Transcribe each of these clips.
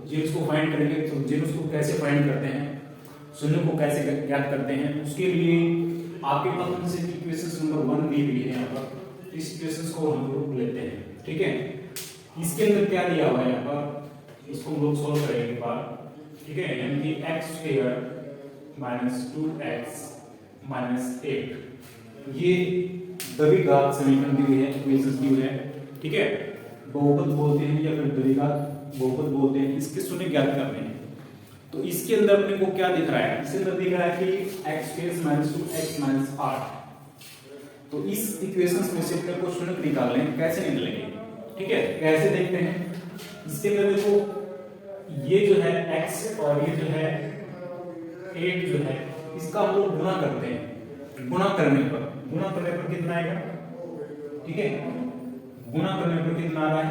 Zeros को find करेंगे। तो जीरोस को कैसे फाइंड करते हैं, शून्य को कैसे ज्ञात करते हैं, उसके लिए आपके पास से इक्वेशन नंबर 1 दी हुई है यहाँ पर। इस इक्वेशन को हम लोग लेते हैं, ठीक है। इसके अंदर क्या दिया हुआ है यहाँ पर, इसको हम लोग सोल्व करेंगे एक बार, ठीक है। यानी कि x² - 2x - 8 ये द्विघात समीकरण दी हुई है, इक्वेशन दी हुई है, ठीक है। बहुपद बोलते हैं या फिर द्विघात बहुपद बोलते हैं। इसके शून्य ज्ञात करने हैं। तो इसके अंदर अपने को क्या दिख रहा है, इसके अंदर दिख रहा है कि x² - 2x - 8। तो इस इक्वेशंस में से अपने को शून्य निकालने हैं, कैसे निकलेंगे, ठीक है। कैसे देखते हैं, इसके अंदर देखो ये जो है x और ये जो है 8 जो है, इसका हम लोग गुणा करते हैं। गुणा करने पर कितना आएगा, ठीक है। गुणा करने पर कितना आ रहा है,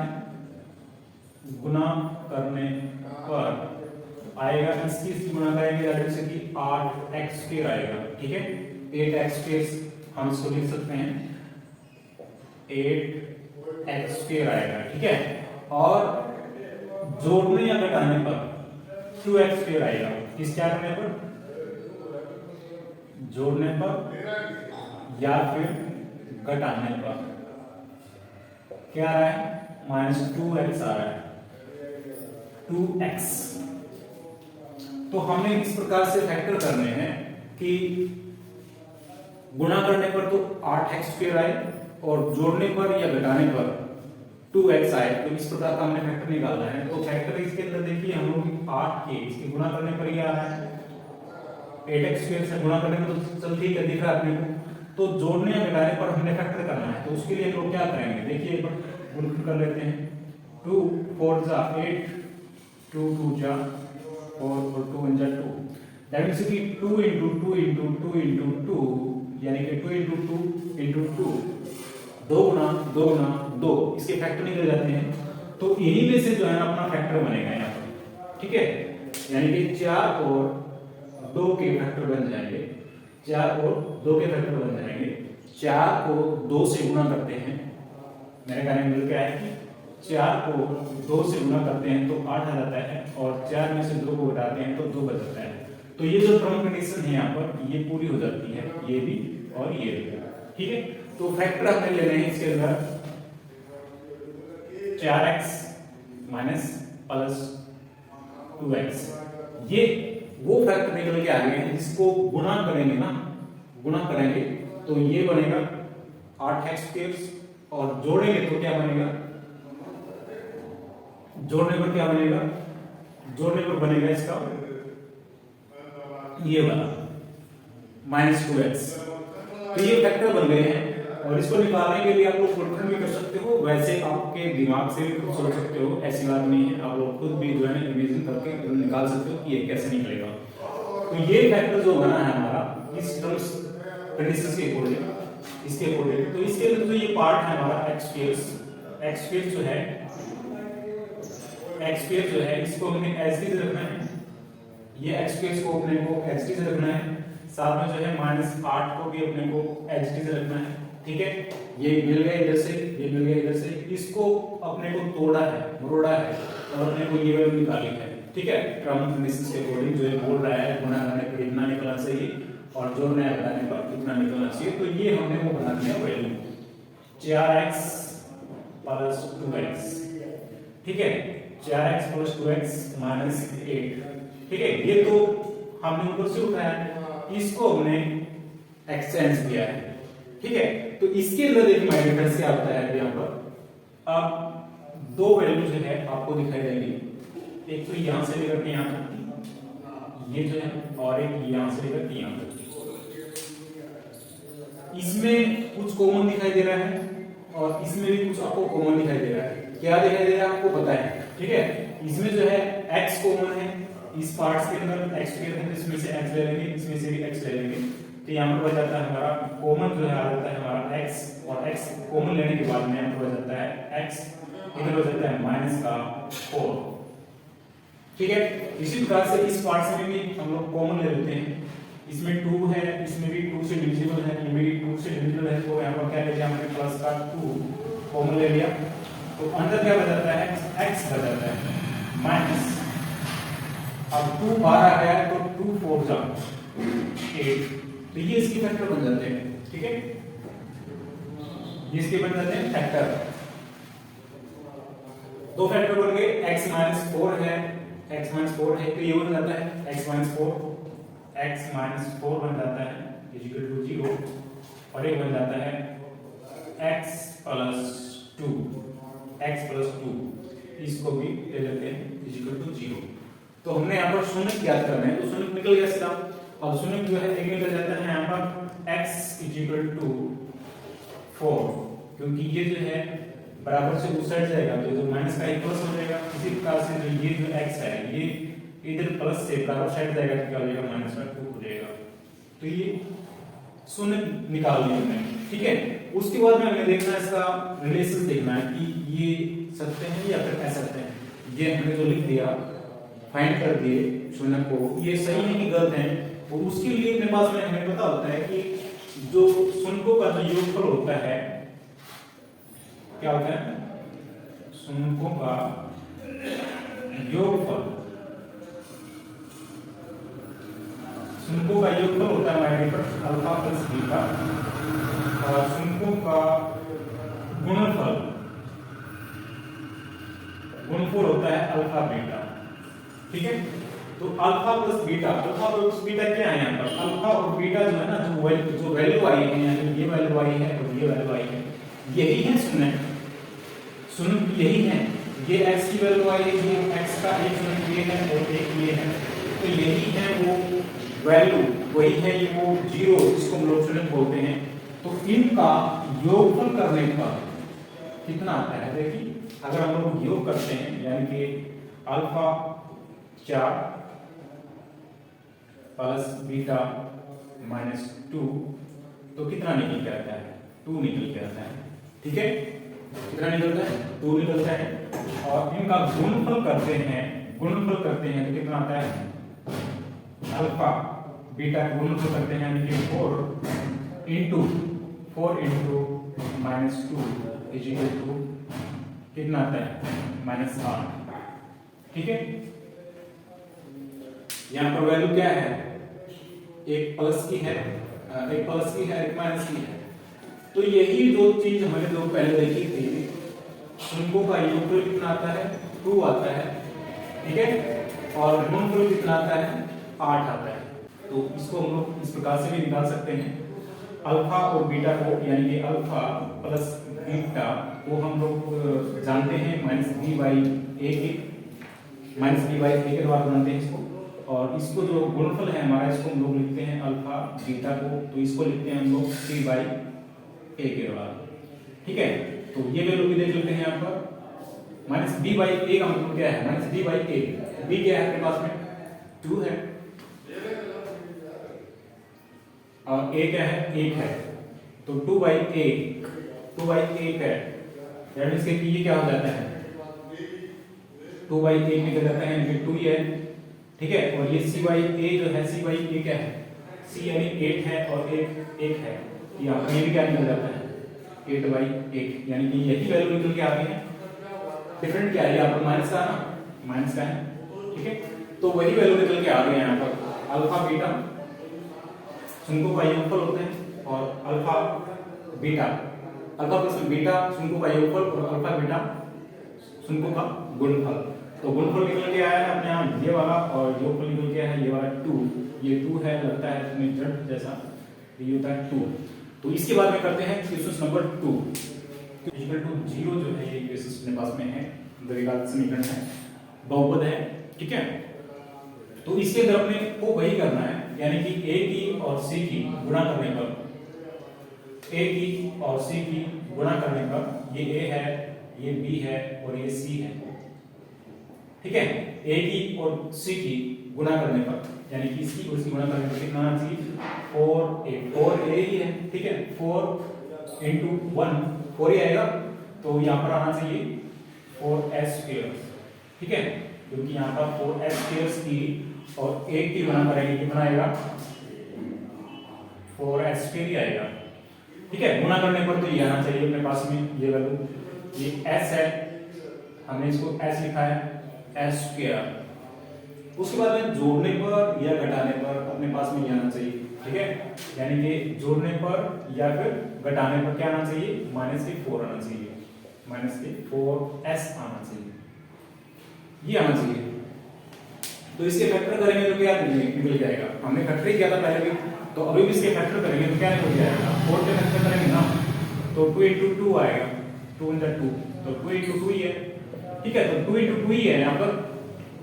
गुणा करने पर आएगा, इसकी गुणा करेंगे जैसे कि 8x² आएगा, ठीक है। 8x² हम इसको लिख सकते हैं 8x² आएगा, ठीक है। और जोड़ने या घटाने पर 2x² आएगा। किस क्या करने पर, जोड़ने पर या फिर घटाने पर क्या आ रहा है, -2x आ रहा है, 2x। तो हमें इस प्रकार से फैक्टर करने हैं कि गुणा करने पर तो 8x² आए और जोड़ने पर या घटाने पर 2x आए। तो इस प्रकार का हमने फैक्टर निकालना है। तो फैक्टर इसके अंदर देखिए हम लोग 8 के इसके गुणा करने पर ये आ रहा है, 8x² से गुणा करने में तो चल ठीक है, दिख रहा है अपने को। तो जोड़ने या घटाने पर हमने फैक्टर करना है। तो उसके लिए हम लोग क्या करेंगे, देखिए एक बार गुणन कर लेते हैं। 2 4 जा 8, 2 2 जा 4 और 2 1 जा 2। दैट मींस कि 2 * 2 * 2 * 2 यानी कि 2 * 2 * 2 2 गुना 2 गुना 2, इसके फैक्टर निकल जाते हैं। तो इन्हीं में से जो है अपना फैक्टर बनेगा यहाँ पर, ठीक है। यानी कि 4 और 2 के फैक्टर बन जाएंगे, 4 और 2 के फैक्टर बन जाएंगे। 4 को 2 से गुणा करते हैं, मेरे कहने में मिल क्या है कि 4 को 2 से गुणा करते हैं तो 8 आ जाता है, और 4 में से 2 को घटाते हैं तो 2 बच जाता है। तो ये जो टर्म कंडीशन है यहाँ पर ये पूरी हो जाती है, ये भी और ये भी, ठीक है। तो फैक्टर हमें लेने हैं इसके अंदर 4x - +2x। ये वो फैक्टर निकल के आ गए हैं जिसको गुणा करेंगे ना, गुणा करेंगे तो ये बनेगा 8x², और जोड़ेंगे तो क्या बनेगा, जोड़ने पर क्या बनेगा, जोड़ने पर बनेगा इसका ये वाला -2x। तो ये फैक्टर बन गए हैं, और इसको निकालने के लिए आप लोग गुणन भी कर सकते हो, वैसे आपके दिमाग से भी सोच सकते हो, ऐसी बात नहीं है। आप लोग खुद भी जो है इमेजिन करके निकाल सकते हो कि ये कैसे निकलेगा। तो ये फैक्टर जो बना है हमारा इस टर्म्स कंडीशंस के अकॉर्डिंग, इसके अकॉर्डिंग, तो इसके अंदर जो ये पार्ट है हमारा x² जो है, x² जो है इसको हमने ऐसे ही रखना है। ये x² को अपने को ऐसे ही रखना है, साथ में जो है -8 को भी अपने को ऐसे ही रखना है, ठीक है। ये मिल गया इधर से, ये मिल गया इधर से, इसको अपने को तोड़ा है, मरोड़ा है, और अपने को ये वैल्यू निकाली है, ठीक है। टर्म कंडीशंस के अकॉर्डिंग जो ये बोल रहा है गुणा करने पर इतना निकलना चाहिए और जोड़ने या घटाने पर इतना निकलना चाहिए। तो ये हमने वो बना दिया वैल्यू 4x + 2x, ठीक है। 4x + 2x - 8, ठीक है। ये तो हमने ऊपर से उठाया, इसको हमने एक्सचेंज किया है, ठीक है। तो इसके अंदर देखिए माय डिफरेंस क्या होता है यहाँ पर। अब 2 वैल्यू जो है आपको दिखाई देंगी, एक तो यहां से लेकर के यहां तक ये जो है, और एक यहां से लेकर के यहां तक। इसमें कुछ कॉमन दिखाई दे रहा है और इसमें भी कुछ आपको कॉमन दिखाई दे रहा है। क्या दिखाई दे रहा है आपको पता है, ठीक है। इसमें जो है x कॉमन है, इस पार्ट्स के अंदर x² है, इसमें से x ले लेंगे, इसमें से भी x ले लेंगे, तो यहाँ पर बच जाता है हमारा कॉमन जो है आ जाता है हमारा x, और x कॉमन लेने के बाद में यहाँ पर बच जाता है x, इधर बच जाता है -4, ठीक है। इसी प्रकार से इस पार्ट से भी हम लोग कॉमन ले लेते हैं। इसमें 2 है, इसमें भी 2 से डिविजिबल है, ये भी 2 से डिविजिबल है, तो यहाँ पर क्या ले लिया हमने प्लस का 2 कॉमन ले लिया, तो अंदर क्या बच जाता है x बच जाता है माइनस अब 2 12 है तो 2 4 जा 8, तो ये इसके फैक्टर बन जाते हैं। ठीक है, ये इसके बन जाते हैं फैक्टर। दो फैक्टर बन गए, x माइनस 4 है, x माइनस 4 है तो ये बन जाता है x माइनस 4 बन जाता है इक्वल टू 0, और एक बन जाता है x प्लस 2, इसको भी ले लेते हैं इक्वल टू 0। तो हमने यहाँ पर शून्य ज्ञात करना है, तो शून्य निकल गया सीधा। अब शून्य जो है एक निकल जाता है यहाँ पर x इक्वल टू 4, क्योंकि ये जो है बराबर से उस साइड जाएगा तो जो माइनस का प्लस हो जाएगा। इसी प्रकार से जो ये जो x है ये इधर प्लस से बराबर साइड जाएगा तो क्या हो जाएगा माइनस का 2 हो जाएगा। तो ये शून्य निकाल लिया हमने। ठीक है, उसके बाद में हमें देखना है इसका रिलेशन देखना है कि ये सत्य है या फिर असत्य है। ये हमने जो लिख दिया फाइंड कर दिए शून्य को, ये सही है कि गलत है। और उसके लिए अपने पास में हमें पता होता है कि जो शून्यों का जो योगफल होता है क्या होता है, शून्यों का योगफल, शून्यों का योगफल होता है हमारे पास अल्फा प्लस बीटा, और शून्यों का गुणनफल होता है अल्फा बीटा। ठीक है, तो अल्फा प्लस बीटा क्या है यहाँ पर, अल्फा और बीटा जो है ना, जो वैल्यू आई है, यानी ये वैल्यू आई है और ये वैल्यू आई है, यही है शून्य यही है। ये x की वैल्यू आई है, ये x का एक शून्य ये है और एक ये है, तो यही है वो वैल्यू, वही है ये वो 0 जिसको हम लोग शून्य बोलते हैं। तो इनका योगफल करने पर कितना आता है, देखिए अगर हम लोग योग करते हैं यानी कि अल्फा 4 प्लस बीटा माइनस 2, तो कितना निकल के आता है, 2 निकल के आता है। ठीक है, कितना निकलता है, 2 निकलता है। और इनका गुणनफल करते हैं तो कितना आता है, अल्फा बीटा का गुणनफल करते हैं यानी कि 4 into minus 2 is equal to कितना आता है -8। ठीक है, यहाँ पर वैल्यू क्या है, एक प्लस की है एक माइनस की है। तो यही दो चीज हमने जो पहले देखी थी, शून्यों का योगफल कितना आता है, 2 आता है। ठीक है, और गुणनफल कितना आता है, 8 आता है। तो इसको हम लोग इस प्रकार से भी निकाल सकते हैं, अल्फा और बीटा को, यानी कि अल्फा प्लस बीटा को हम लोग जानते हैं -b/a के द्वारा बनाते हैं इसको। और इसको जो गुणनफल है हमारा, इसको हम लोग लिखते हैं अल्फा बीटा को, तो इसको लिखते हैं हम लोग c/a के द्वारा। ठीक है, तो ये वैल्यू भी देख लेते हैं यहाँ पर, -b/a का मतलब क्या है, -b/a, b क्या है अपने पास में, 2 है, और a क्या है, 1 है, तो 2/1 है, दैट मींस कि ये क्या हो जाता है, 2/1 निकल जाता है, यानी 2 ही है। ठीक है, और ये c/a जो है, c/a क्या है, c यानी 8 है और 1 है, यहाँ पर ये भी क्या निकल जाता है, 8/1, यानी कि यही वैल्यू निकल के आ गई है। डिफरेंट क्या है, यहाँ पर माइनस का ना, माइनस का है। ठीक है, तो वही वैल्यू निकल के आ गई है यहाँ पर, अल्फा बीटा शून्यों का योगफल होते हैं, और अल्फा प्लस बीटा शून्यों का योगफल, और अल्फा बीटा शून्यों का गुणनफल। तो गुणनफल निकल के आया है अपने यहाँ ये वाला, और योगफल निकल के आया है ये वाला 2। ये 2 है, लगता है इसमें जड़ जैसा, ये होता है 2। तो इसके बाद में करते हैं क्वेश्चन नंबर 2 इक्वल टू 0 जो है, ये क्वेश्चन अपने पास में है, द्विघात समीकरण है, बहुपद है। ठीक है, तो इसके अंदर अपने को वही करना है, यानी कि a की और c की गुणा करने पर, ये a है, ये b है और ये c है। ठीक है, a की और c की गुणा करने पर, यानी कि इसकी और इसकी गुणा करने पर कितना आना चाहिए, 4a ही है। ठीक है, 4 इंटू 1 4 ही आएगा, तो यहाँ पर आना चाहिए 4s²। ठीक है, क्योंकि यहाँ पर 4s² की और 1 की गुणा करेंगे, कितना आएगा, 4s² ही आएगा। ठीक है, गुणा करने पर तो ये आना चाहिए अपने पास में, ये वैल्यू, ये s है, हमने इसको s लिखा है, s²। उसके बाद में जोड़ने पर या घटाने पर अपने पास में ये आना चाहिए, ठीक है, यानी कि जोड़ने पर या फिर घटाने पर क्या आना चाहिए, -4 आना चाहिए, -4s आना चाहिए, ये आना चाहिए। तो इसके फैक्टर करेंगे तो क्या निकल जाएगा, हमने फैक्टर ही किया था पहले भी, तो अभी भी इसके फैक्टर करेंगे तो क्या निकल जाएगा, 4 के फैक्टर करेंगे ना तो 2 × 2 आएगा, 2 × 2 तो 2 × 2 ही है, ठीक है, तो 2 × 2 ही है यहाँ पर,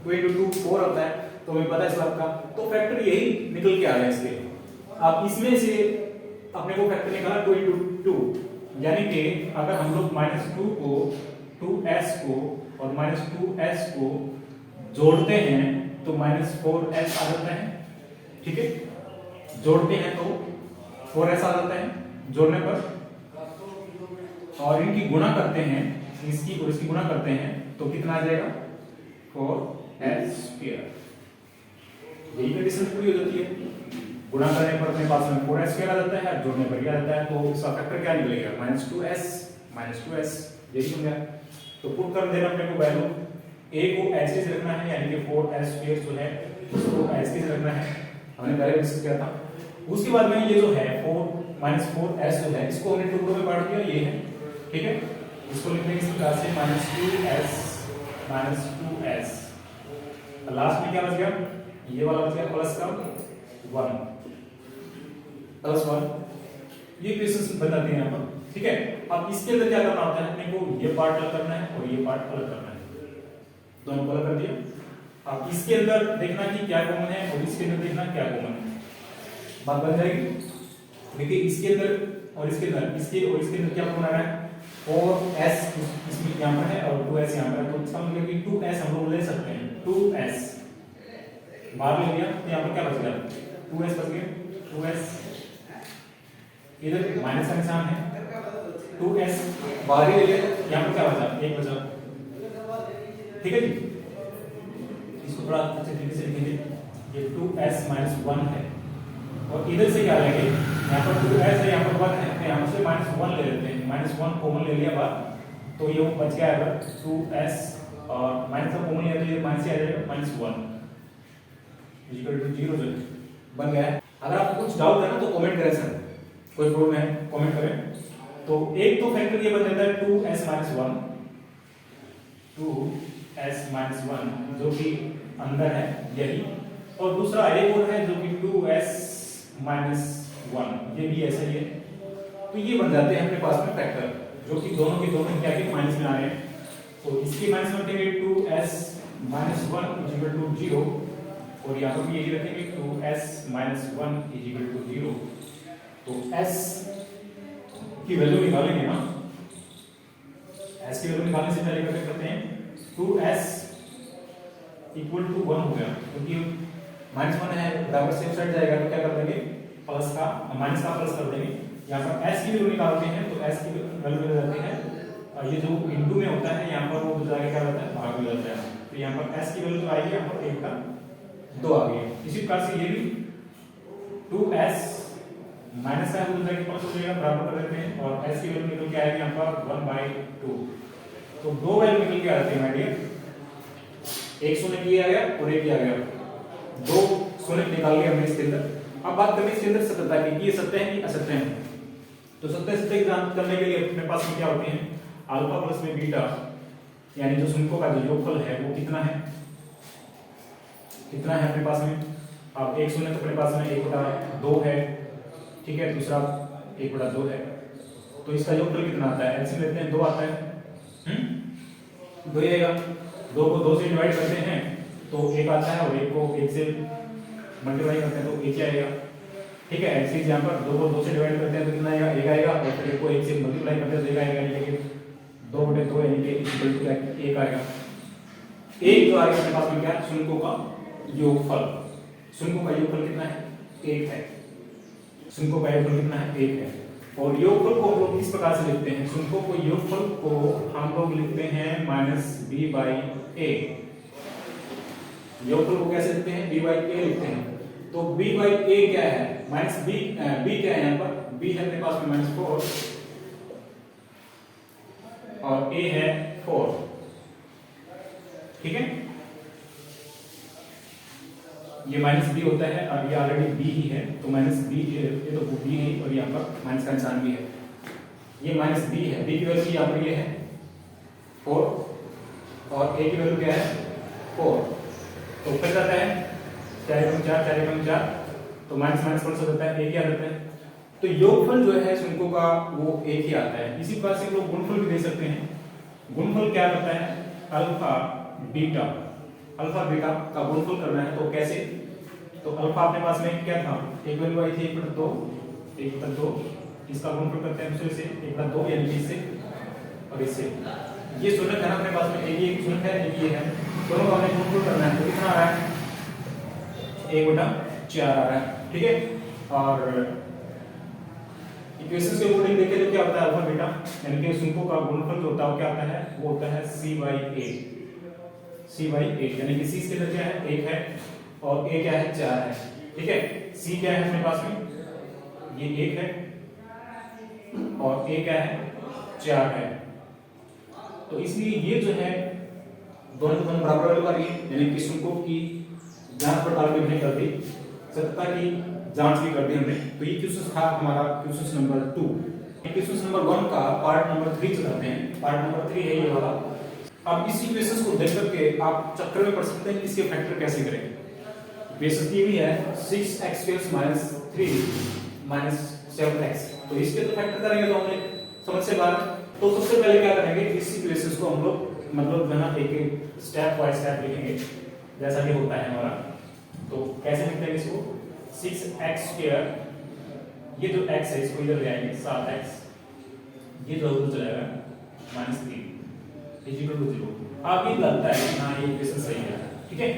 2 × 2 4 होता है, तो हमें पता है इस बात का, तो फैक्टर यही निकल के आ रहा है इसके। अब इसमें से अपने को फैक्टर निकाला 2 × 2, यानी कि अगर हम लोग -2 को 2s को और -2s को जोड़ते हैं तो -4s आ जाता है, ठीक है, जोड़ते हैं तो 4s आ जाता है जोड़ने पर, और इनकी गुणा करते हैं, इसकी और इसकी गुणा करते हैं तो कितना आ जाएगा, 4s²। यही कंडीशन पूरी हो जाती है, गुणा करने पर अपने पास में 4s² आ जाता है, जोड़ने पर क्या आ जाता है, तो इसका फैक्टर क्या निकलेगा, -2s, यही हो गया। तो पुट कर देना अपने को वैल्यू, a को ऐसे से रखना है, यानी कि 4s² जो है उसको ऐसे से रखना है, हमने पहले डिस्कस किया था। उसके बाद में ये जो है 4s जो है इसको हमने टुकड़ों में बांट दिया, ये है, ठीक है, इसको लिखेंगे इस प्रकार से -2s, लास्ट में क्या बच गया, ये वाला बच गया प्लस का 1 प्लस 1, ये इक्वेशन बन जाती है यहाँ पर, ठीक है। अब इसके अंदर क्या करना होता है, अपने को ये पार्ट अलग करना है और ये पार्ट अलग करना है, दोनों को अलग कर दिया। अब इसके अंदर देखना कि क्या कॉमन है और इसके अंदर देखना क्या कॉमन है, बात बन जाएगी। देखिए इसके अंदर और इसके अंदर, इसके और इसके अंदर क्या कॉमन आ रहा है, 4s इसमें यहाँ पर है और 2s यहाँ पर है, तो इसका मतलब कि 2s हम लोग ले सकते हैं, 2s बाहर ले लिया तो यहाँ पर क्या बच गया, 2s बच गया, 2s इधर माइनस का निशान है, 2s बाहर ही ले लिया, यहाँ पर क्या बचा, 1 बचा, ठीक है जी। इसको थोड़ा अच्छे तरीके से लिखेंगे, ये 2s - 1 है, और इधर से क्या लेंगे, यहाँ पर 2s है, यहाँ पर 1 है, तो यहाँ से -1 ले लेते हैं, -1 कॉमन ले लिया बाहर, तो ये बच गया है 2s, और माइनस का कॉमन लिया तो ये माइनस आ जाएगा, -1 = 0 जो बन गया है। अगर आपको कुछ डाउट है ना तो कमेंट करें सर, कोई प्रॉब्लम है कमेंट करें। तो एक तो फैक्टर ये बन जाता है 2s - 1, 2s - 1 जो कि अंदर है यही, और दूसरा एक और है जो कि 2s - 1, ये भी ऐसा ही है। तो ये बन जाते हैं अपने पास में फैक्टर, जो कि दोनों के दोनों क्या के माइनस में आ रहे हैं, तो इसके माइनस में रखेंगे 2s - 1 = 0, और यहाँ पर भी यही रखेंगे 2s - 1 = 0। तो s की वैल्यू निकालेंगे ना, s की वैल्यू निकालने से पहले क्या करते हैं, 2s = 1 हो गया, क्योंकि -1 है बराबर से साइड जाएगा तो क्या कर देंगे, प्लस का माइनस का प्लस कर देंगे। यहाँ पर s की वैल्यू निकालते हैं तो s की वैल्यू मिल जाती है, ये जो इनटू में होता है यहाँ पर वो जाके क्या होता है, भाग में जाता है, तो यहाँ पर s की वैल्यू तो आएगी, यहाँ पर 1 का 2 आ गई। इसी प्रकार से ये भी 2s माइनस का हो जाएगा, प्लस हो जाएगा, बराबर कर देते हैं, और s की वैल्यू निकल के आएगी यहाँ पर 1/2, तो दो वैल्यू निकल के आती है माय डियर, एक शून्य किया गया और एक किया गया, दो शून्य निकाल लिया हमने इसके अंदर। अब बात करें इसके अंदर सत्यता की, कि ये सत्य है कि असत्य है। तो सत्य सत्य की जांच करने के लिए अपने पास में क्या होते हैं, अल्फा प्लस में बीटा, यानी जो शून्यों का जो योगफल है वो कितना है, कितना है अपने पास में। अब एक शून्य तो अपने पास में 1/2 है, ठीक है, दूसरा 1/2 है, तो इसका योगफल कितना आता है, एलसीएम लेते हैं 2 आता है, 2 ही आएगा, 2 को 2 से डिवाइड करते हैं तो 1 आता है, और 1 को 1 से मल्टीप्लाई करते हैं तो 1 ही आएगा, ठीक है। ऐसे ही यहाँ पर 2 को 2 से डिवाइड करते हैं तो कितना आएगा, 1 आएगा, और फिर 1 को 1 से मल्टीप्लाई करते हैं तो 1 आएगा, यानी कि 2/2 यानी कि = 1 आएगा। एक जो आएगा अपने पास में क्या, शून्यों का योगफल, शून्यों का योगफल कितना है, 1 है, शून्यों का योगफल कितना है, 1 है। और योगफल को हम लोग इस प्रकार से लिखते हैं, शून्यों को योगफल को हम लोग लिखते हैं -b/a, योगफल को कैसे लिखते हैं, b/a लिखते हैं। तो b/a क्या है, b क्या है, यहाँ पर b है अपने पास में -4 और a है 4, ठीक है। ये माइनस बी होता है और ये ऑलरेडी बी ही है, तो माइनस बी, ये तो बी है और यहाँ पर माइनस का निशान भी है। ये माइनस बी है, बी की वैल्यू यहाँ पर ये है 4 और ए की वैल्यू क्या है 4। तो ऊपर जाता है 4 एकम 4, 4 एकम 4, तो माइनस माइनस प्लस हो जाता है, एक ही आ जाता है। तो योगफल जो है शून्यों का वो एक ही आता है। इसी प्रकार से हम लोग गुणफल भी दे सकते हैं। गुणफल क्या करता है, अल्फा बीटा का गुणफल करना है। तो कैसे, तो अल्फा अपने पास में क्या था, एक वैल्यू आई थी 1/2, इसका गुणफल करते हैं दूसरे से 1/2 यानी कि इससे और इससे। ये शून्य है अपने पास में, एक ही शून्य है, एक ये है, दोनों का हमें गुणफल करना है। तो कितना आ रहा है 1/4 आ रहा है, ठीक है। और इक्वेशन के अकॉर्डिंग देखें तो क्या होता है अल्फा बीटा यानी कि शून्यों का गुणनफल जो होता है वो क्या होता है, वो होता है c/8 यानी कि c इसके अंदर क्या है 1 है और a क्या है 4 है, ठीक है। c क्या है अपने पास में, ये 1 है और a क्या है 4 है। तो इसलिए ये जो है दोनों बराबर वैल्यू वाली है, यानी कि शून्यों की जांच पड़ताल भी हमने कर दी, सत्यता की जांच भी कर दी हमने। तो ये क्वेश्चन था हमारा क्वेश्चन नंबर 2। क्वेश्चन नंबर 1 का पार्ट नंबर 3 चलाते हैं। पार्ट नंबर 3 है ये वाला। अब इस इक्वेशन को देख करके आप चक्कर में पड़ सकते हैं कि इसके फैक्टर कैसे करें। इक्वेशन दी हुई है 6x² - 3 - 7x, तो इसके तो फैक्टर करेंगे तो हमने समझ से बाहर। तो सबसे पहले क्या करेंगे, इस इक्वेशन को हम लोग मतलब जो है एक स्टेप बाय स्टेप लिखेंगे जैसा कि होता है हमारा। तो कैसे लिखते हैं इसको, 6x², ये जो x है इसको इधर ले आएंगे 7x, ये जो उधर चलेगा -3 = 0। अब ये लगता है कि हाँ ये इक्वेशन सही है, ठीक है।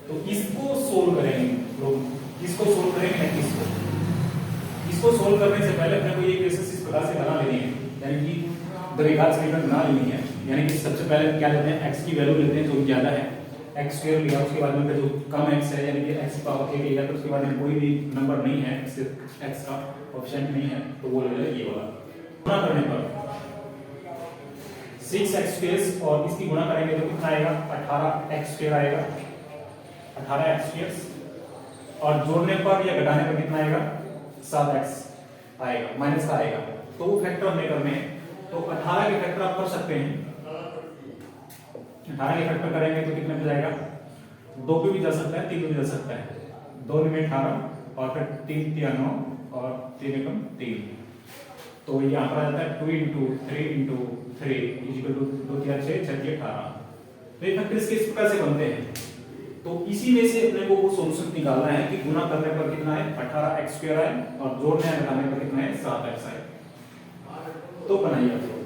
तो इसको सोल्व करेंगे लोग, इसको सोल्व करेंगे नहीं इसको सोल्व करने से पहले अपने को ये इक्वेशन इस प्रकार से बना लेनी है, यानी कि द्विघात समीकरण बना लेनी है। यानी कि सबसे पहले क्या लेते हैं, x की वैल्यू लेते हैं जो ज्यादा है, x² लिया, उसके बाद में जो कम x है यानी कि x पावर k लिया, तो उसके बाद में कोई भी नंबर नहीं है, सिर्फ x का कोएफिशिएंट नहीं है, तो वो ले लें ये वाला। गुणा करने पर 6x² और इसकी गुणा करेंगे तो कितना आएगा 18x² आएगा, 18x², और जोड़ने पर या घटाने पर कितना आएगा 7x आएगा, माइनस का आएगा। तो वो फैक्टर हमें करने हैं, तो 18 के फैक्टर आप कर सकते हैं। 18 के फैक्टर करेंगे तो कितने पे जाएगा, 2 पे भी जा सकता है, 3 पे भी जा सकता है। 2 में 18 और फिर 3 × 9 और 3 × 3, तो यहाँ पर आ जाता है 2 × 3 × 3 = 2 × 6 = 18। तो ये फैक्टर इसके इस प्रकार से बनते हैं। तो इसी में से अपने को वो सॉल्यूशन निकालना है कि गुणा करने पर कितना है 18x² है और जोड़ने या घटाने पर कितना है 7x है। तो बनाइए आप लोग,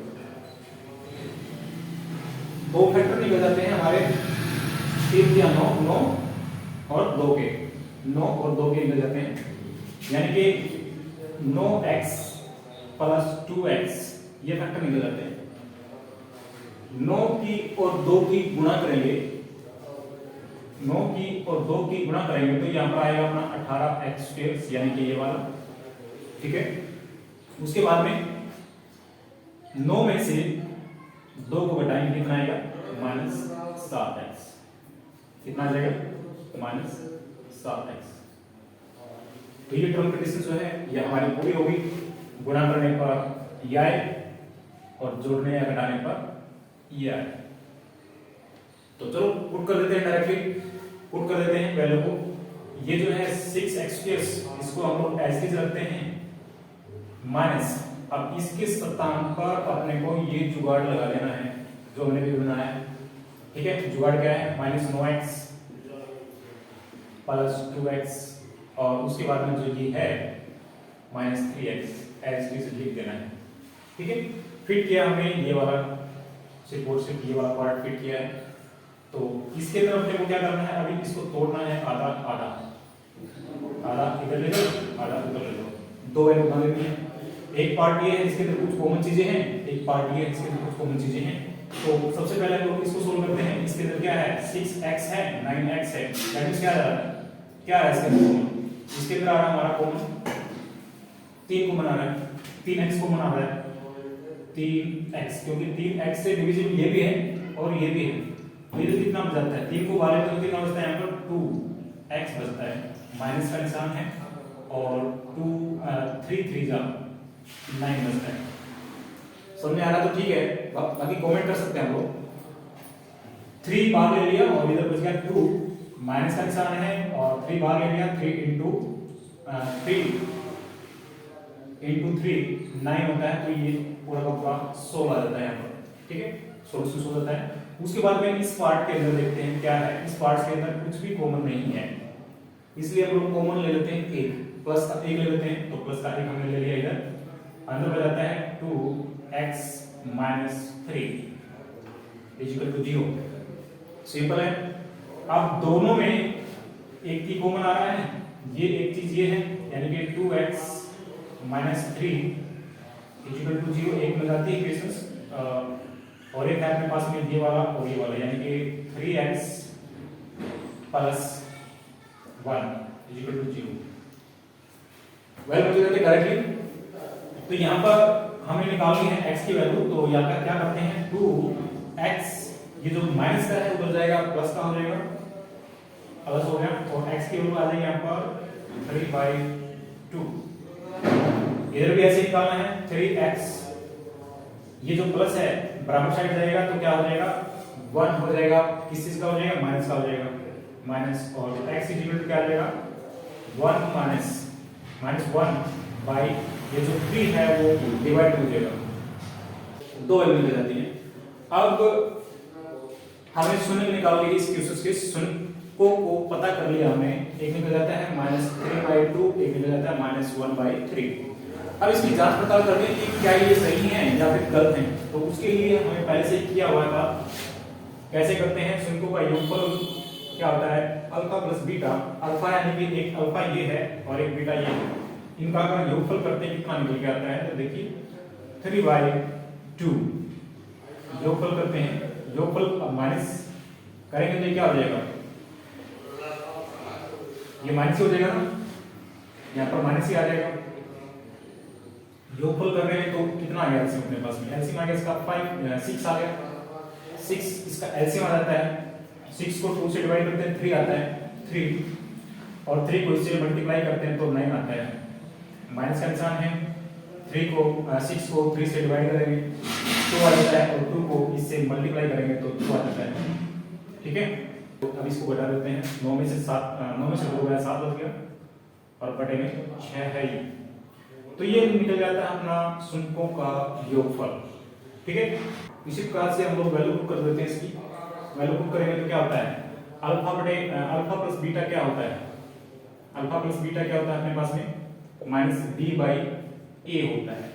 दो फैक्टर निकल जाते हैं हमारे 3 × 9 और 2 के 9 और 2 के निकल जाते हैं, यानी कि 9x + 2x ये फैक्टर निकल जाते हैं। 9 की और 2 की गुणा करेंगे, 9 की और 2 की गुणा करेंगे तो यहाँ पर आएगा अपना 18x² यानी कि ये वाला, ठीक है। उसके बाद में 9 में से 2 को घटाएंगे कितना आएगा -7x, कितना आ जाएगा -7x। तो ये टर्म कंडीशन जो है ये हमारी पूरी होगी। गुणा करने पर ये आए और जोड़ने या घटाने पर ये आए। तो चलो पुट कर देते हैं, डायरेक्टली पुट कर देते हैं वैल्यू को। ये जो है 6x² इसको हम लोग ऐसे ही रखते हैं माइनस, अब इसके स्थान पर अपने को ये जुगाड़ लगा देना है जो हमने भी बनाया है, ठीक है। जुगाड़ क्या है, -9x + 2x और उसके बाद में जो ये है -3x ऐसे लिख देना है, ठीक है। फिट किया हमने ये वाला सिर्फ ये वाला पार्ट फिट किया है। तो इसके अंदर अपने को क्या करना है, अभी इसको तोड़ना है आधा आधा, आधा इधर ले लो आधा उधर ले लो, 2 वैल्यू बना लेनी है। एक पार्ट ये है इसके अंदर कुछ कॉमन चीजें हैं, एक पार्ट ये है इसके अंदर कुछ कॉमन चीजें हैं। तो सबसे पहले हम लोग इसको सोल्व करते हैं। इसके अंदर क्या है 6x है 9x है, दैट मींस क्या आ रहा है, क्या है इसके अंदर कॉमन, इसके अंदर आ रहा है हमारा कॉमन 3 को बना रहा है, 3x को बना रहा है 3x, क्योंकि 3x से डिविजिबल ये भी है और ये भी है, तो ये कितना बच जाता है 3 को बाहर तो कितना बचता है यहाँ पर 2x x बचता है, माइनस का निशान है और 2 3 3 जा 9 बचता है। समझ में आ रहा तो ठीक है, बाकी कमेंट कर सकते हैं हम लोग। 3 बाहर ले लिया और इधर बच गया 2, माइनस का निशान है और 3 बाहर ले लिया, 3 इंटू 3 9 होता है, तो ये पूरा का पूरा 16 आ जाता है यहाँ पर, ठीक है, 16 से 16 जाता है। उसके बाद में इस पार्ट के अंदर देखते हैं क्या है। इस पार्ट के अंदर कुछ भी कॉमन नहीं है, इसलिए हम लोग कॉमन ले लेते हैं 1, प्लस का 1 ले लेते हैं, तो प्लस का 1 हमने ले लिया इधर, अंदर बच जाता है 2x - 3 इक्वल टू 0। सिंपल है। अब दोनों में एक चीज कॉमन आ रहा है, ये एक चीज ये है, यानी कि 2x - 3 इक्वल टू 0 एक मिल जाती है इक्वेशंस, और एक है अपने पास में ये वाला और ये वाला, यानी कि 3x + 1 इक्वल टू 0। वेल मुझे कहते करेक्टली, तो यहाँ पर हमें निकालनी है x की वैल्यू, तो यहाँ पर क्या करते हैं 2x, ये जो माइनस का है उधर जाएगा, प्लस का हो जाएगा, प्लस हो गया, और x की वैल्यू आ जाएगी यहाँ पर 3/2। इधर भी ऐसे निकालना है 3x, ये जो प्लस है बराबर साइड जाएगा तो क्या हो जाएगा 1 हो जाएगा, किस चीज का हो जाएगा माइनस का हो जाएगा, माइनस, और x इक्वल टू क्या आ जाएगा 1 - 1 बाई ये जो 3 है वो डिवाइड हो जाएगा, दो वैल्यू मिल जाती है। अब हमें शून्य निकालने की इस क्वेश्चन के शून्य को पता कर लिया हमने, एक निकल जाता है -3/2, एक निकल जाता है -1/3। अब इसकी जांच पड़ताल करनी है कि क्या ये सही है या फिर गलत है, तो उसके लिए हमें पहले से ही किया हुआ था। कैसे करते हैं, शून्यों का योगफल क्या होता है अल्फा प्लस बीटा, अल्फा यानी कि एक अल्फा ये है और एक बीटा ये है, इनका अगर योगफल करते हैं कितना निकल के आता है, तो देखिए 3/2 योगफल करते हैं, योगफल माइनस करेंगे तो क्या हो जाएगा, ये माइनस हो जाएगा ना, यहाँ पर माइनस ही आ जाएगा। योगफल कर रहे हैं तो कितना आ गया एलसीएम अपने पास में, एलसीएम आ गया इसका 6 आ गया, 6 इसका एलसीएम आ जाता है, 6 को 2 से डिवाइड करते हैं 3 आता है 3, और 3 को इससे मल्टीप्लाई करते हैं तो 9 आता है, माइनस का निशान है, 6 को 3 से डिवाइड करेंगे 2 आ जाता है, और 2 को इससे मल्टीप्लाई करेंगे तो 2 आ जाता है, ठीक है। तो अब इसको घटा देते हैं, 9 में से 2 गया 7 बच गया, और बटे में 6 है ये, तो ये निकल जाता है अपना शून्यों का योगफल, ठीक है। इसी प्रकार से हम लोग वैल्यू पुट कर देते हैं, इसकी वैल्यू पुट करेंगे तो क्या होता है अल्फा प्लस बीटा क्या होता है, अल्फा प्लस बीटा क्या होता है अपने पास में -b/a होता है,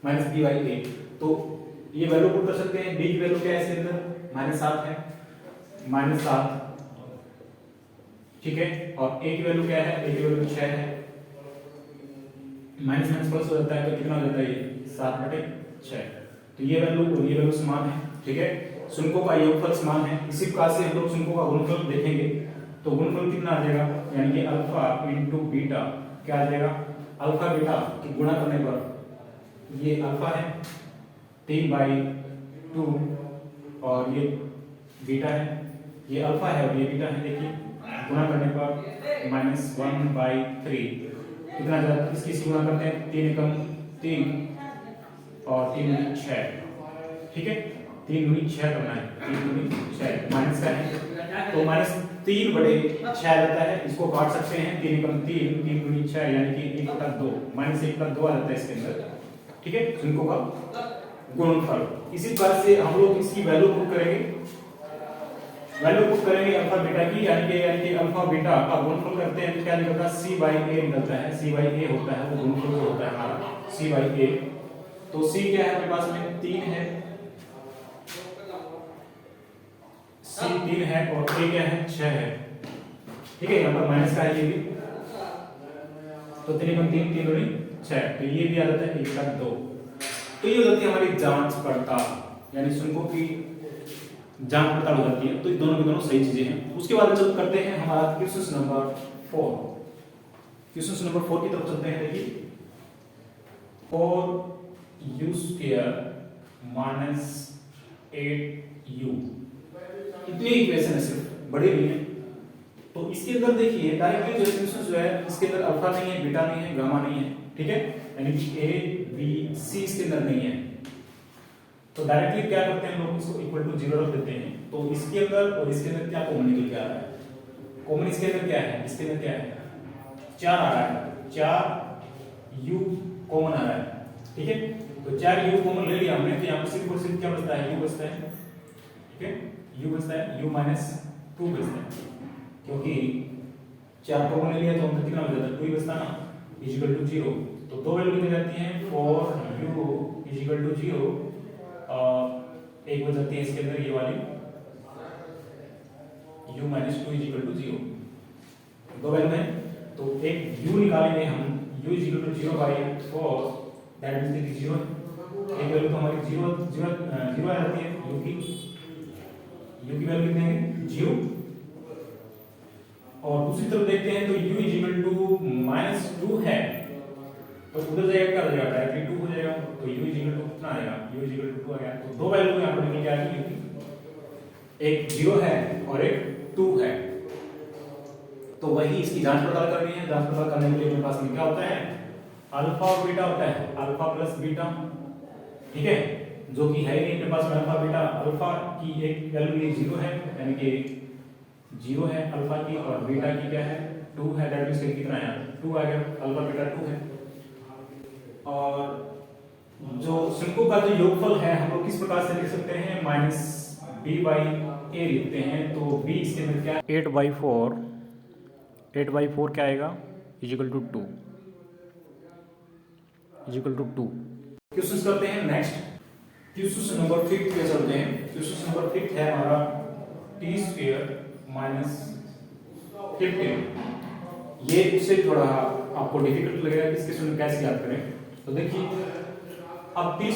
-b/a। तो ये वैल्यू पुट कर सकते हैं, b की वैल्यू क्या है इसके अंदर -7 है, -7, ठीक है, और a की वैल्यू क्या है, a की वैल्यू 6 है, माइनस माइनस प्लस हो जाता है तो कितना हो जाता है ये 7/6, तो ये वैल्यू समान है, ठीक है, शून्यों का योगफल समान है। इसी प्रकार से हम लोग शून्यों का गुणनफल देखेंगे, तो गुणनफल कितना आ जाएगा, यानी कि अल्फा इंटू बीटा क्या आ जाएगा, अल्फा बीटा की गुणा करने पर ये अल्फा है 3/2 और ये बीटा है, ये अल्फा है और ये बीटा है, देखिए गुणा करने पर -1/3 कितना जाता है, इसकी गुणा करते हैं 3 एकम 3 और 3 दूनी 6, ठीक है, 3 दूनी 6 करना है, 3 दूनी 6 माइनस का है तो -3/6 जाता है, इसको काट सकते हैं 3 एकम 3 3 दूनी 6 यानी कि 1/2 -1/2 आ जाता है इसके अंदर, ठीक है, शून्यों का गुणनफल। इसी प्रकार से हम लोग इसकी वैल्यू पुट करेंगे, अल्फा बीटा की, यानी कि अल्फा बीटा का गुणनफल करते हैं तो क्या निकलता है c/a निकलता है, c/a होता है वो गुणनफल जो होता है हमारा c/a। तो c क्या है अपने पास में 3 है, c 3 है और a क्या है 6 है, ठीक है, यहाँ पर माइनस का है ये भी, तो 3 एकम 3 3 दूनी 6, तो ये भी आ जाता है 1/2। तो ये होती है हमारी जांच पड़ताल, यानी शून्यों की जांच पड़ताल हो जाती है, तो दोनों की दोनों सही चीजें हैं। उसके बाद चल करते हैं हमारा क्वेश्चन नंबर 4, क्वेश्चन नंबर 4 की तरफ चलते हैं। देखिए 4u² - 8u, इतनी इक्वेशन है, सिर्फ बड़ी नहीं है, तो इसके अंदर देखिए डायरेक्टली जो इक्वेशन जो है इसके अंदर अल्फा नहीं है, बीटा नहीं है, गामा नहीं है, ठीक है, यानी कि ए बी सी इसके अंदर नहीं है। तो डायरेक्टली क्या करते हैं हम लोग, इसको इक्वल टू 0 रख देते हैं। तो इसके अंदर और इसके अंदर क्या कॉमन निकल के आ रहा है? कॉमन इसके अंदर क्या है, इसके अंदर क्या है, 4 आ रहा है, 4 u कॉमन आ रहा है, ठीक है। तो 4 u कॉमन ले लिया हमने, तो यहाँ पर सिर्फ और सिर्फ क्या बचता है, u बचता है, ठीक है, u बचता है, u माइनस 2 बचता है, क्योंकि 4 कॉमन ले लिया तो हमको कितना बच जाता है, 2 ही बचता ना, इक्वल टू 0। तो दो वैल्यू निकल जाती हैं, फॉर u इक्वल टू 0, एक बच जाती है इसके अंदर ये वाली u माइनस 2 इक्वल टू 0, दो वैल्यू है। तो एक u निकालेंगे हम, u equal to 0 by 4, that means कि 0, एक वैल्यू तो हमारी 0 0 आ जाती है, u की वैल्यू कितनी है, 0। और दूसरी तरफ देखते हैं तो u इक्वल टू माइनस 2 है, तो उधर जाएगा क्या हो जाएगा, डायरेक्टली 2 हो जाएगा। तो u इक्वल टू कितना आएगा, u इक्वल टू 2 आ गया। तो दो वैल्यू यहां पर निकल के आ गई, एक 0 है और एक 2 है। तो वही इसकी जांच पड़ताल करनी है। जांच पड़ताल करने के लिए मेरे पास में क्या होता है, अल्फा और बीटा होता है, अल्फा प्लस बीटा, ठीक है, जो कि है नहीं मेरे पास में अल्फा बीटा। अल्फा की एक वैल्यू ये 0 है, यानी कि 0 है अल्फा की, और बीटा की क्या है, 2 है, दैट मींस कितना आया, 2 आ गया, अल्फा बीटा 2 है। और जो शंकु का जो योगफल है हम लोग किस प्रकार से लिख सकते हैं, माइनस बी बाई ए लिखते हैं। तो बी इसके अंदर क्या है, 8/4, 8/4 क्या आएगा, equal to 2, equal to 2। Question करते हैं नेक्स्ट, क्वेश्चन नंबर 5 पे चलते हैं। क्वेश्चन नंबर 5 है हमारा t² माइनस 15। ये उससे थोड़ा आपको डिफिकल्ट लगेगा कि इस क्वेश्चन में कैसे याद करें। तो देखिए अब t²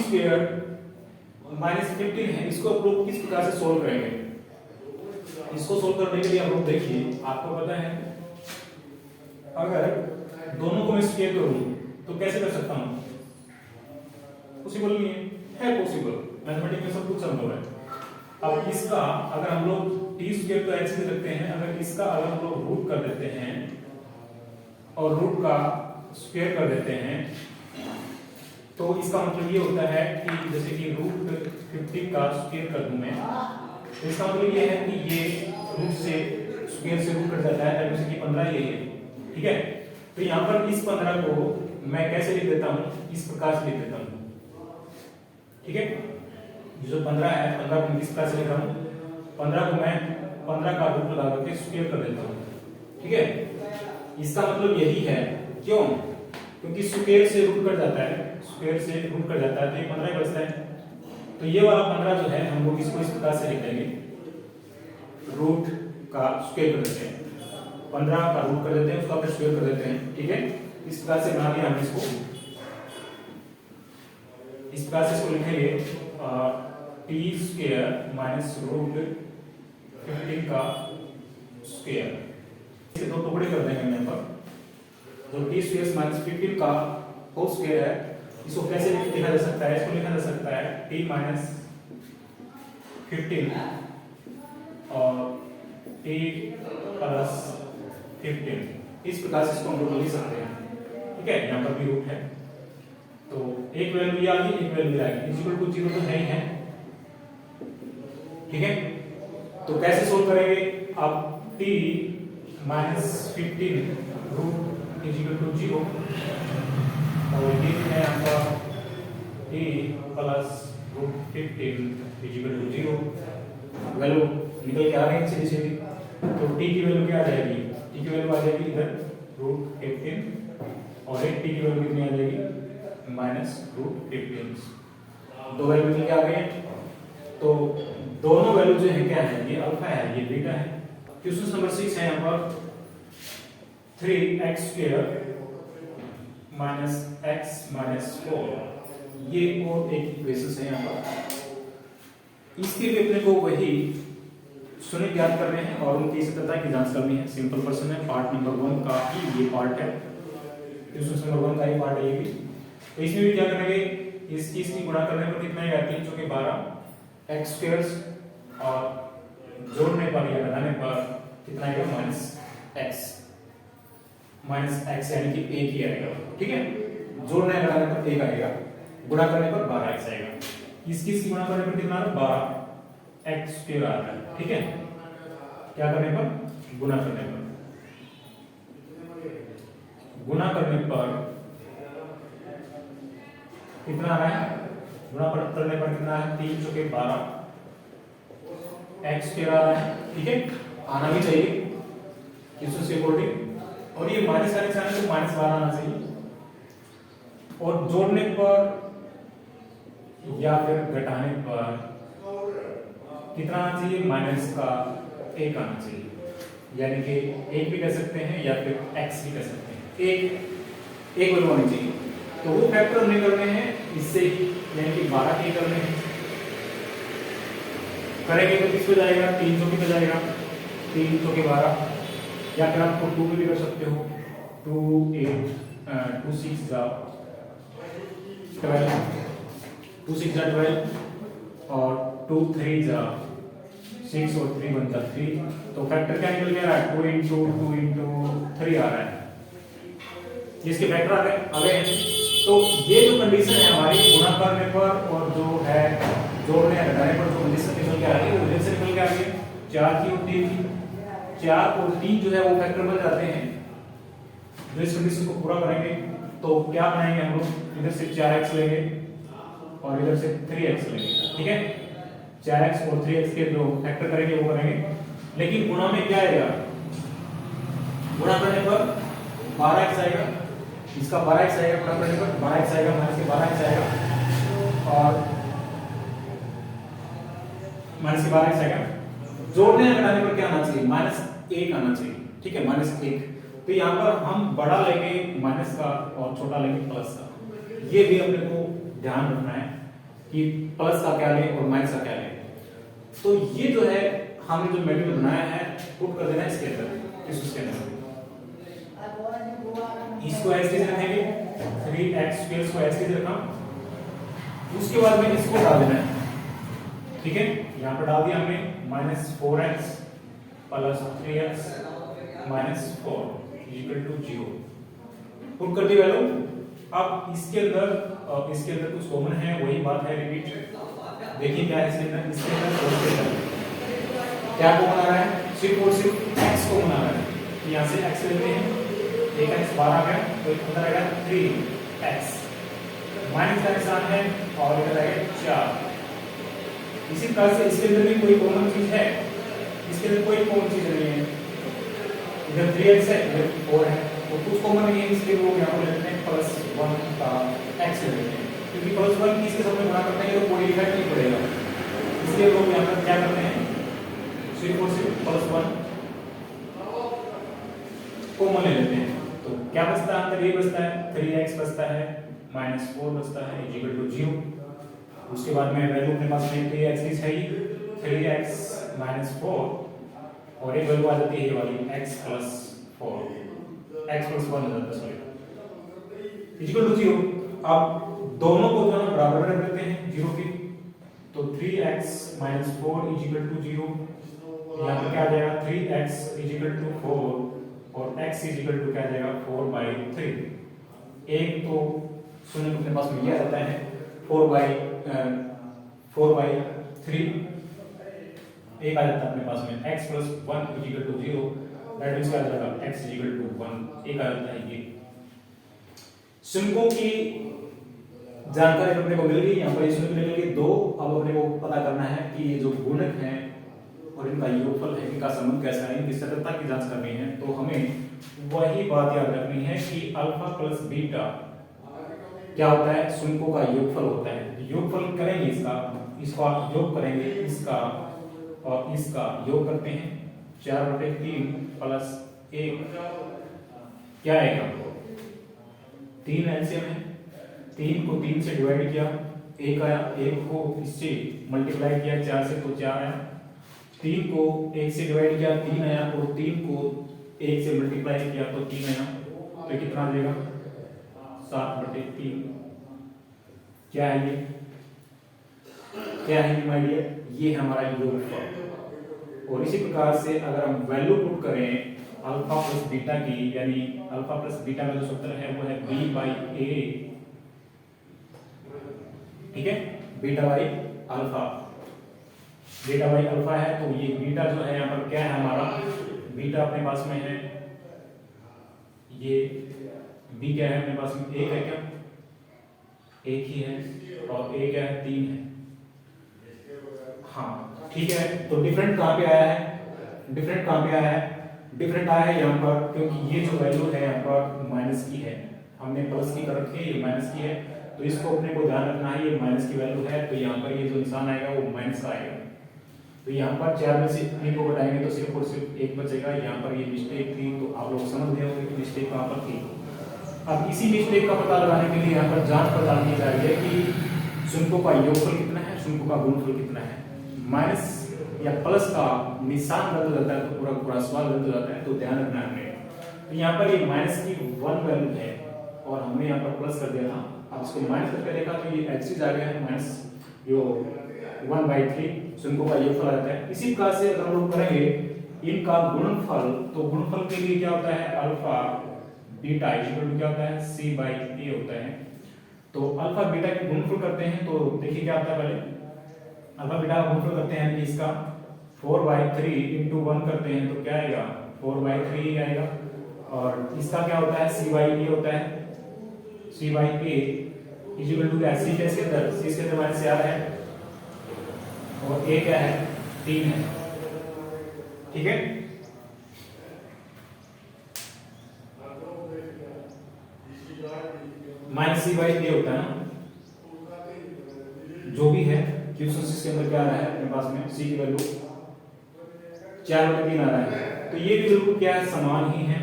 माइनस 15 है, इसको आप लोग किस प्रकार से सोल्व करेंगे। इसको सोल्व करने के लिए आप लोग देखिए, आपको पता है अगर दोनों को मैं स्क्वायर करूं तो कैसे कर सकता हूं, पॉसिबल नहीं है पॉसिबल, मैथमेटिक्स में सब कुछ संभव है। अब इसका अगर हम लोग t² तो ऐसे रखते हैं, अगर इसका अगर हम लोग रूट कर देते हैं और रूट का स्क्वायर कर देते हैं, तो इसका मतलब ये होता है कि जैसे कि रूट 15 का स्क्वायर कर दूं मैं, तो इसका मतलब ये है कि ये रूट से स्क्वायर से रूट कट जाता है, जैसे कि 15 ये है, ठीक है। तो यहाँ पर इस 15 को मैं कैसे लिख देता हूँ, इस प्रकार से लिख देता हूँ, ठीक है। जो 15 है, 15 को मैं किस प्रकार से लिख रहा हूँ, 15 को मैं 15 का रूट लगा करके स्क्वायर कर देता हूँ, ठीक है। इसका मतलब यही है, क्यों, क्योंकि स्क्वायर से रूट कट जाता है, स्क्वायर से रूट कट जाता है, तो ये 15 ही बचता है। तो ये वाला 15 जो है हम लोग इसको इस प्रकार से लिख देंगे, रूट का स्क्वायर कर देते हैं, 15 का रूट कर देते हैं, उसका फिर स्क्वायर कर देते हैं, ठीक है। इस प्रकार से बना दिया हमने इसको, इस प्रकार से इसको लिखेंगे t² माइनस रूट 15 का स्क्वायर। इसे दो टुकड़े कर देंगे यहाँ पर, जो t² माइनस 15 का होल स्क्वायर है, इसको कैसे लिखा जा सकता है, इसको लिखा जा सकता है t माइनस 15 और t प्लस 15, इस प्रकार से इसको हम लोग लिख सकते हैं, ठीक है। यहाँ पर भी रूट है, तो एक वैल्यू ये आ गई, एक वैल्यू आ गई, इक्वल टू 0 तो है ही है, ठीक है। तो कैसे सोल्व करेंगे, अब t minus 15 root equal to 0 और ये है आपका t plus root 15 equal to 0, value निकल के आ रही है सीधी सीधी। तो t की वैल्यू क्या आ जाएगी, t की वैल्यू आ जाएगी इधर रूट 15 और एक t की वैल्यू कितनी आ जाएगी, माइनस रूट 15। दो वैल्यू निकल के आ गए, तो दोनों वैल्यू जो है क्या है, ये अल्फा है, ये बीटा है। क्वेश्चन नंबर 6 है यहाँ पर 3x² माइनस x माइनस 4, ये और एक इक्वेशन है यहाँ पर। इसके लिए अपने को वही शून्य ज्ञात करने हैं और उनकी सत्यता की जांच करनी है। सिंपल क्वेश्चन है, पार्ट नंबर 1 का ही ये पार्ट है, क्वेश्चन नंबर 1 का ही पार्ट है ये भी। तो इसमें भी क्या करेंगे, इसकी गुणा करने पर कितना आएगा, 3 चौके 12 x² और जोड़ने पर या घटाने पर कितना आएगा, माइनस x माइनस एक्स यानी कि एक ही आएगा, ठीक है। जोड़ने घटाने पर एक आएगा, गुणा करने पर 12x आएगा। इसकी गुणा करने पर कितना आ रहा है, 12x स्क्वायर आ रहा है, ठीक है। क्या करने पर, गुणा करने पर, गुणा करने पर कितना आ रहा है, गुणा करने पर कितना है, 3 चौके 12 x स्क्वायर आ रहा है, ठीक है। आना भी चाहिए किसको से अकॉर्डिंग, और ये माइनस का निशान है तो -12 आना चाहिए। और जोड़ने पर या फिर घटाने पर कितना आना चाहिए, माइनस का 1 आना चाहिए, यानी कि 1 भी कह सकते हैं या फिर x भी कह सकते हैं, एक वैल्यू आनी चाहिए। तो वो फैक्टर हमने करने हैं इससे ही, यानी कि 12 के करने हैं। करेंगे तो किस पे जाएगा, 3 चौके पे जाएगा, 3 चौके 12, या फिर आपको 2 में भी कर सकते हो, 2 8 2 6 जा 12, 2 6 जा 12 और 2 3 जा 6 और 3 1 जा 3। तो फैक्टर क्या निकल गया, 2 into 2 into 3 आ रहा है, इसके फैक्टर आ गए हैं। तो ये जो कंडीशन है हमारी गुणा करने पर और जो है जोड़ने या घटाने पर जो कंडीशन निकल के आ रही है वो से निकल के आ रही है, 4 की और 3 की, 4 और 3 जो है वो फैक्टर बन जाते हैं। जो इस कंडीशन को पूरा करेंगे तो क्या बनाएंगे हम लोग, इधर से 4x लेंगे और इधर से 3x लेंगे, ठीक है। 4x और 3x के जो फैक्टर करेंगे वो करेंगे, लेकिन गुणा में क्या आएगा, गुणा करने पर 12x आएगा, इसका 12x आएगा, गुणा करने पर 12x आएगा, माइनस के 12x आएगा और माइनस के 12x आएगा। जोड़ने या घटाने पर क्या आना चाहिए, -1 आना चाहिए, ठीक है, -1। तो यहाँ पर हम बड़ा लेंगे माइनस का और छोटा लेंगे प्लस का। ये भी अपने को ध्यान रखना है कि प्लस का क्या लें और माइनस का क्या लें। तो ये जो है हमने जो मेथड बनाया है पुट कर देना है इसके अंदर, इसके अंदर इसको x के जगह रखेंगे, 3x स्क्वायर को x के जगह रखा, उसके बाद में इसको डाल देना है, ठीक है। यहाँ पर डाल दिया हमने -4x प्लस 3x -4 0 पुट कर दी वैल्यू। अब इसके अंदर कुछ कॉमन है, वही बात है रिपीट। देखिए क्या है इसके अंदर क्या कॉमन आ रहा है, सिर्फ और सिर्फ x कॉमन आ रहा है। यहाँ से x लेते हैं, एक x 12 आ गया तो अंदर आएगा 3x, माइनस का निशान है और इधर आएगा 4। इसी प्रकार से इसके अंदर भी कोई कॉमन चीज है, इसके अंदर कोई कॉमन चीज नहीं है, इधर 3x है इधर 4 है, तो कुछ कॉमन नहीं है, इसलिए लोग यहाँ पर लेते हैं +1 का x लेते हैं, क्योंकि +1 किसके साथ में गुणा करते हैं तो कोई इफेक्ट नहीं पड़ेगा, इसलिए लोग यहाँ पर क्या करते हैं, सिर्फ और सिर्फ +1 कॉमन ले लेते हैं। तो क्या बचता है, अंदर ये बचता है 3x बचता है, -4 बचता है =0। उसके बाद में वैल्यू अपने पास में 3x की चाहिए, 3x -4 और एक वैल्यू आ जाती है ये वाली x + 4, x + 1 हो जाता है =0। अब दोनों को जो है बराबर रख देते हैं 0 के, तो 3x - 4 =0। यहाँ पर क्या आ जाएगा, 3x = 4 और x क्या आ जाएगा 4/3। एक तो शून्य अपने पास में लिया जाता है 4/3, एक आ जाता है अपने पास में x + 1 = 0, दैट मींस क्या आ जाएगा x = 1, एक आ जाता है ये। शुल्कों की जानकारी अपने को मिल गई, यहाँ पर शुल्क मिल गई 2। अब अपने को पता करना है कि ये जो गुणक है और इनका योगफल है, इनका संबंध कैसा है, इनकी सततता की जांच करनी है। तो हमें वही बात याद रखनी है कि अल्फा प्लस बीटा क्या होता है, शुल्कों का योगफल होता है। योगफल करेंगे इसका योग करेंगे, इसका और इसका योग करते हैं, 4/3 + 1 क्या आएगा, 3 एलसीएम है, 3 को 3 से डिवाइड किया 1 आया, 1 को इससे मल्टीप्लाई किया 4 से तो 4 आया, 3 को 1 से डिवाइड किया 3 आया और 3 को 1 से मल्टीप्लाई किया तो 3 आया, तो कितना आ जाएगा 7/3। क्या है ये, क्या है माय डियर, ये हमारा योगफल। और इसी प्रकार से अगर हम वैल्यू पुट करें अल्फा प्लस बीटा की, यानी अल्फा प्लस बीटा का जो सूत्र है वो है बी बाई ए, ठीक है, beta by alpha, beta by alpha है। तो ये बीटा जो है यहाँ पर क्या है हमारा, बीटा अपने पास में है, ये बी क्या है अपने पास में, एक है क्या, एक ही है, और एक है 3 है, हाँ ठीक है। तो डिफरेंट कहाँ पे आया है, डिफरेंट कहाँ पे आया है, डिफरेंट आया है यहाँ पर, क्योंकि ये जो वैल्यू है यहाँ पर माइनस की है, हमने प्लस की कर रखी है, ये माइनस की है, तो इसको अपने को ध्यान रखना है, ये माइनस की वैल्यू है, तो यहाँ पर ये जो निशान आएगा वो माइनस का आएगा। तो यहाँ पर 4 में से 1 को घटाएंगे तो सिर्फ और सिर्फ 1 बचेगा। यहाँ पर ये मिस्टेक थी, तो आप लोग समझ गए होंगे कि मिस्टेक कहाँ पर थी। अब इसी मिस्टेक का पता लगाने के लिए यहाँ पर जांच पड़ताल की जाएगी कि शुल्कों का योगफल कितना है, शुल्कों का गुणनफल कितना है। माइनस या प्लस का निशान गलत हो जाता है तो पूरा पूरा सवाल गलत हो जाता है, तो ध्यान रखना है। तो यहाँ पर ये माइनस की 1 वैल्यू है और हमने यहाँ पर प्लस कर दिया था। अब इसको माइनस करके देखा तो ये एक्सिस आ गया है, माइनस जो 1/3 शुल्कों का योगफल आता है। इसी प्रकार से अगर हम लोग करेंगे इनका गुणनफल, तो गुणनफल के लिए क्या होता है, अल्फा बीटा इक्वल टू क्या होता है, c बाई ए होता है। तो अल्फा बीटा के गुणनफल करते हैं तो देखिए क्या आता है, पहले अल्फा बीटा का गुणनफल करते हैं, यानी इसका 4/3 इंटू 1 करते हैं तो क्या आएगा, 4/3 आएगा। और इसका क्या होता है, c बाई ए होता है, c by A equal to क्या, c कैसे अंदर, c इसके अंदर माइनस 4 है और a क्या है, 3 है, ठीक है। माइनस c बाई ए होता है ना, जो भी है क्वेश्चन के अंदर क्या आ रहा है अपने पास में, c की वैल्यू 4/3 आ रहा है। तो ये भी बिल्कुल क्या है, समान ही है,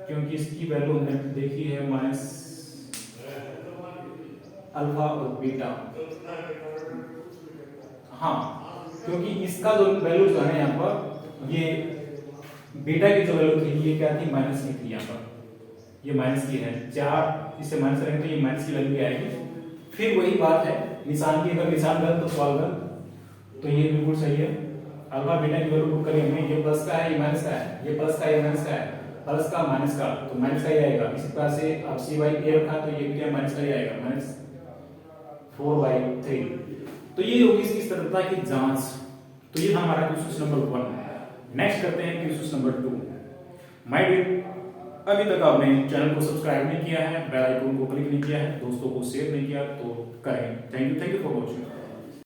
क्योंकि इसकी वैल्यू हमने देखी है माइनस अल्फा और बीटा, हाँ क्योंकि इसका जो वैल्यू जो है यहाँ पर, ये बीटा की जो वैल्यू थी ये क्या थी, माइनस की थी, यहाँ पर ये माइनस की है, 4 इससे माइनस करेंगे तो ये माइनस की वैल्यू आएगी। फिर वही बात है निशान की, अगर निशान गलत तो सवाल गलत, तो ये बिल्कुल सही है। अल्फा बीटा की वैल्यू पुट करेंगे हमने, ये प्लस का है, ये माइनस का है, ये प्लस का है, ये माइनस का है, प्लस का माइनस का, तो माइनस का ही आएगा। इसी प्रकार से अब c बाई ए रखा तो ये भी क्या माइनस का ही आएगा, माइनस 4/3। तो ये होगी इसकी सरलता की जांच। तो ये था हमारा क्वेश्चन नंबर 1। नेक्स्ट करते हैं क्वेश्चन नंबर 2। माय डियर, अभी तक आपने चैनल को सब्सक्राइब नहीं किया है, बेल आइकन को क्लिक नहीं किया है, दोस्तों को शेयर नहीं किया तो करें। Thank you for watching.